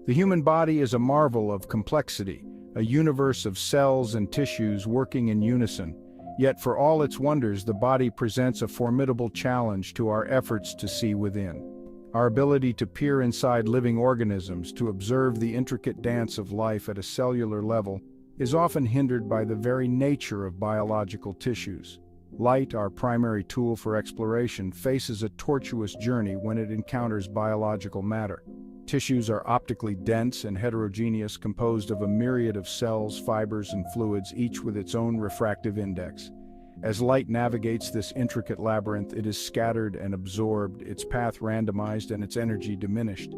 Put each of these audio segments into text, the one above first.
The human body is a marvel of complexity, a universe of cells and tissues working in unison. Yet for all its wonders, the body presents a formidable challenge to our efforts to see within. Our ability to peer inside living organisms, to observe the intricate dance of life at a cellular level, is often hindered by the very nature of biological tissues. Light, our primary tool for exploration, faces a tortuous journey when it encounters biological matter. Tissues are optically dense and heterogeneous, composed of a myriad of cells, fibers, and fluids, each with its own refractive index. As light navigates this intricate labyrinth, it is scattered and absorbed, its path randomized and its energy diminished.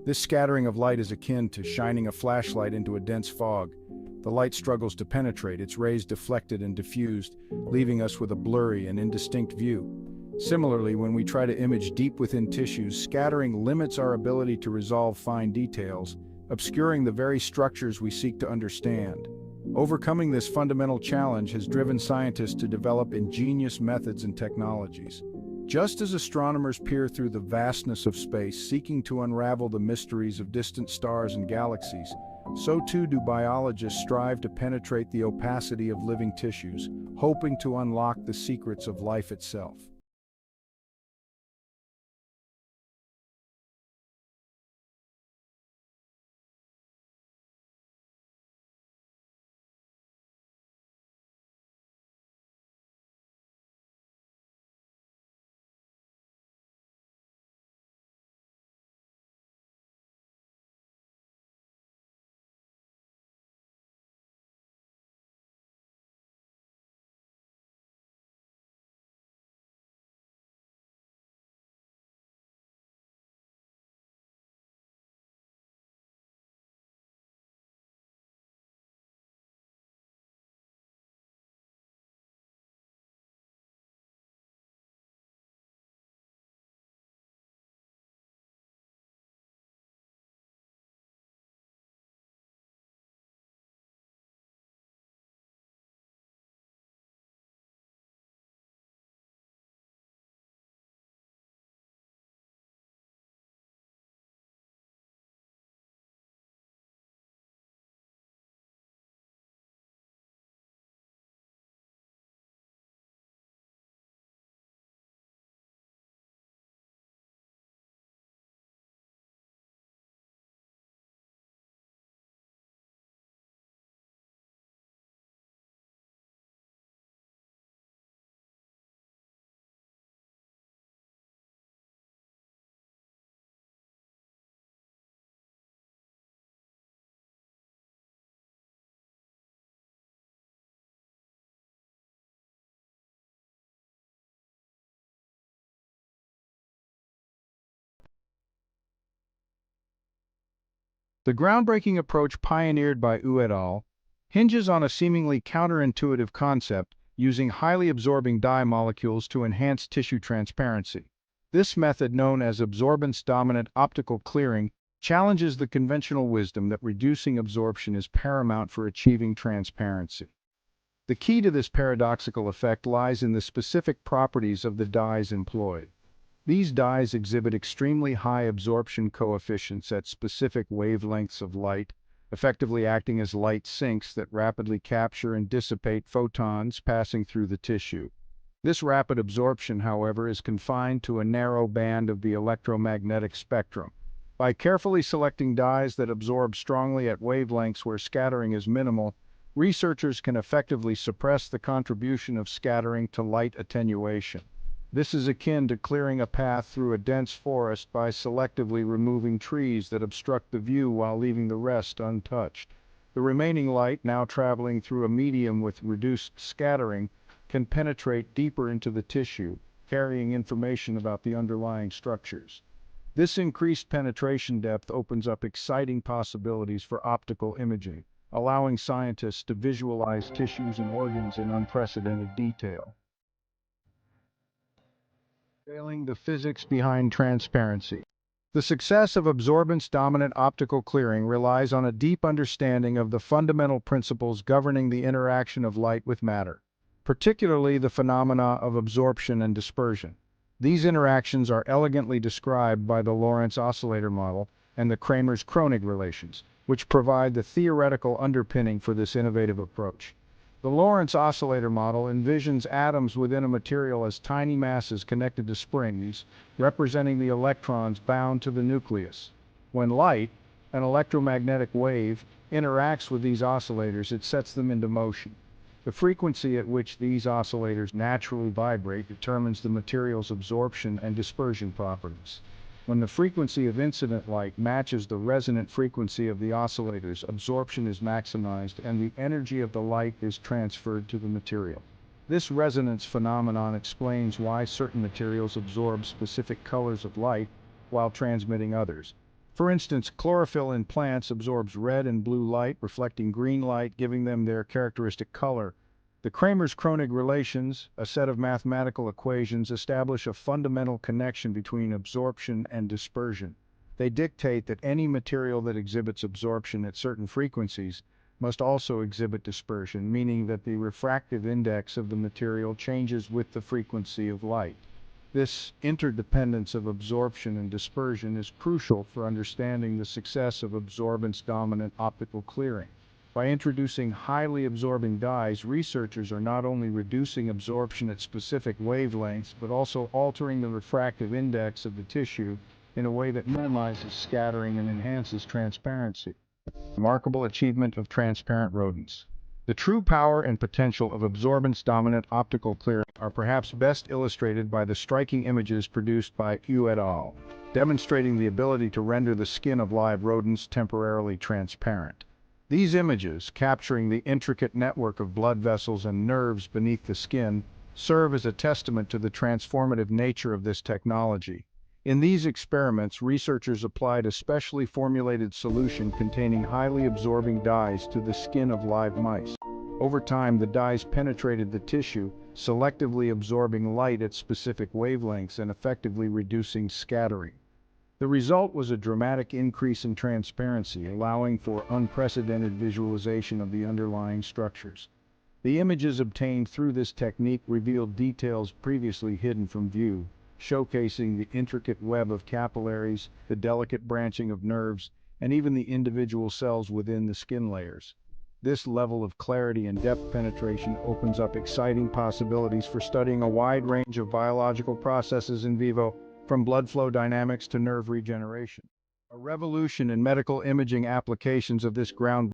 This scattering of light is akin to shining a flashlight into a dense fog. The light struggles to penetrate, its rays deflected and diffused, leaving us with a blurry and indistinct view. Similarly, when we try to image deep within tissues, scattering limits our ability to resolve fine details, obscuring the very structures we seek to understand. Overcoming this fundamental challenge has driven scientists to develop ingenious methods and technologies. Just as astronomers peer through the vastness of space, seeking to unravel the mysteries of distant stars and galaxies, so too do biologists strive to penetrate the opacity of living tissues, hoping to unlock the secrets of life itself. The groundbreaking approach pioneered by Yu et al. Hinges on a seemingly counterintuitive concept, using highly absorbing dye molecules to enhance tissue transparency. This method, known as absorbance-dominant optical clearing, challenges the conventional wisdom that reducing absorption is paramount for achieving transparency. The key to this paradoxical effect lies in the specific properties of the dyes employed. These dyes exhibit extremely high absorption coefficients at specific wavelengths of light, effectively acting as light sinks that rapidly capture and dissipate photons passing through the tissue. This rapid absorption, however, is confined to a narrow band of the electromagnetic spectrum. By carefully selecting dyes that absorb strongly at wavelengths where scattering is minimal, researchers can effectively suppress the contribution of scattering to light attenuation. This is akin to clearing a path through a dense forest by selectively removing trees that obstruct the view while leaving the rest untouched. The remaining light, now traveling through a medium with reduced scattering, can penetrate deeper into the tissue, carrying information about the underlying structures. This increased penetration depth opens up exciting possibilities for optical imaging, allowing scientists to visualize tissues and organs in unprecedented detail. Unveiling the physics behind transparency. The success of absorbance-dominant optical clearing relies on a deep understanding of the fundamental principles governing the interaction of light with matter, particularly the phenomena of absorption and dispersion. These interactions are elegantly described by the Lorentz oscillator model, and the Kramers-Kronig relations, which provide the theoretical underpinning for this innovative approach. The Lorentz oscillator model envisions atoms within a material as tiny masses connected to springs, representing the electrons bound to the nucleus. When light, an electromagnetic wave, interacts with these oscillators, it sets them into motion. The frequency at which these oscillators naturally vibrate determines the material's absorption and dispersion properties. When the frequency of incident light matches the resonant frequency of the oscillators, absorption is maximized and the energy of the light is transferred to the material. This resonance phenomenon explains why certain materials absorb specific colors of light while transmitting others. For instance, chlorophyll in plants absorbs red and blue light, reflecting green light, giving them their characteristic color. The Kramers-Kronig relations, a set of mathematical equations, establish a fundamental connection between absorption and dispersion. They dictate that any material that exhibits absorption at certain frequencies must also exhibit dispersion, meaning that the refractive index of the material changes with the frequency of light. This interdependence of absorption and dispersion is crucial for understanding the success of absorbance-dominant optical clearing. By introducing highly absorbing dyes, researchers are not only reducing absorption at specific wavelengths, but also altering the refractive index of the tissue in a way that minimizes scattering and enhances transparency. Remarkable achievement of transparent rodents. The true power and potential of absorbance-dominant optical clearing are perhaps best illustrated by the striking images produced by Yu et al., demonstrating the ability to render the skin of live rodents temporarily transparent. These images, capturing the intricate network of blood vessels and nerves beneath the skin, serve as a testament to the transformative nature of this technology. In these experiments, researchers applied a specially formulated solution containing highly absorbing dyes to the skin of live mice. Over time, the dyes penetrated the tissue, selectively absorbing light at specific wavelengths and effectively reducing scattering. The result was a dramatic increase in transparency, allowing for unprecedented visualization of the underlying structures. The images obtained through this technique revealed details previously hidden from view, showcasing the intricate web of capillaries, the delicate branching of nerves, and even the individual cells within the skin layers. This level of clarity and depth penetration opens up exciting possibilities for studying a wide range of biological processes in vivo, from blood flow dynamics to nerve regeneration. A revolution in medical imaging applications of this groundbreaking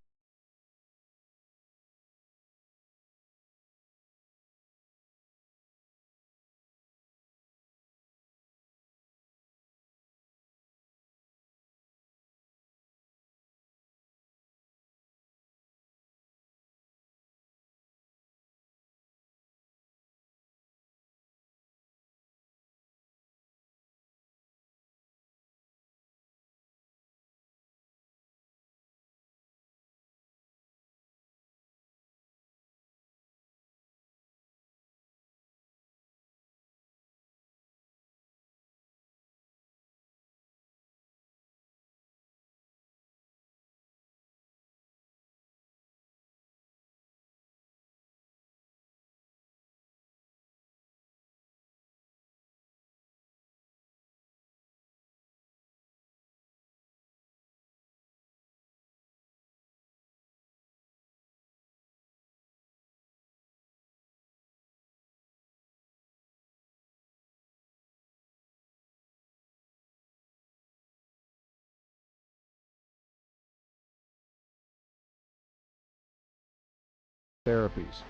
therapies.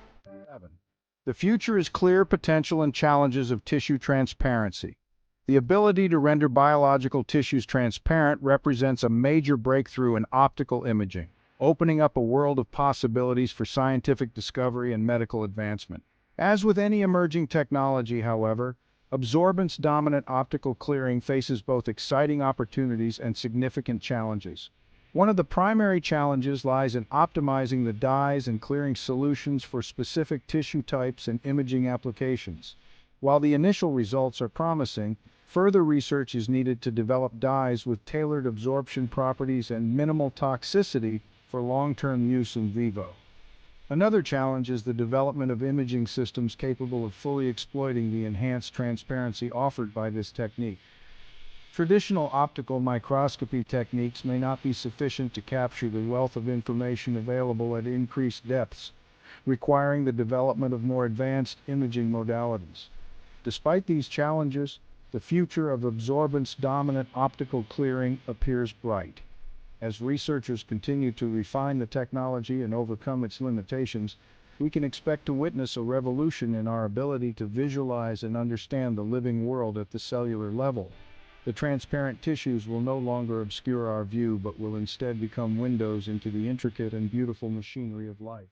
7. The future is clear potential and challenges of tissue transparency. The ability to render biological tissues transparent represents a major breakthrough in optical imaging, opening up a world of possibilities for scientific discovery and medical advancement. As with any emerging technology, however, absorbance-dominant optical clearing faces both exciting opportunities and significant challenges. One of the primary challenges lies in optimizing the dyes and clearing solutions for specific tissue types and imaging applications. While the initial results are promising, further research is needed to develop dyes with tailored absorption properties and minimal toxicity for long-term use in vivo. Another challenge is the development of imaging systems capable of fully exploiting the enhanced transparency offered by this technique. Traditional optical microscopy techniques may not be sufficient to capture the wealth of information available at increased depths, requiring the development of more advanced imaging modalities. Despite these challenges, the future of absorbance-dominant optical clearing appears bright. As researchers continue to refine the technology and overcome its limitations, we can expect to witness a revolution in our ability to visualize and understand the living world at the cellular level. The transparent tissues will no longer obscure our view, but will instead become windows into the intricate and beautiful machinery of life.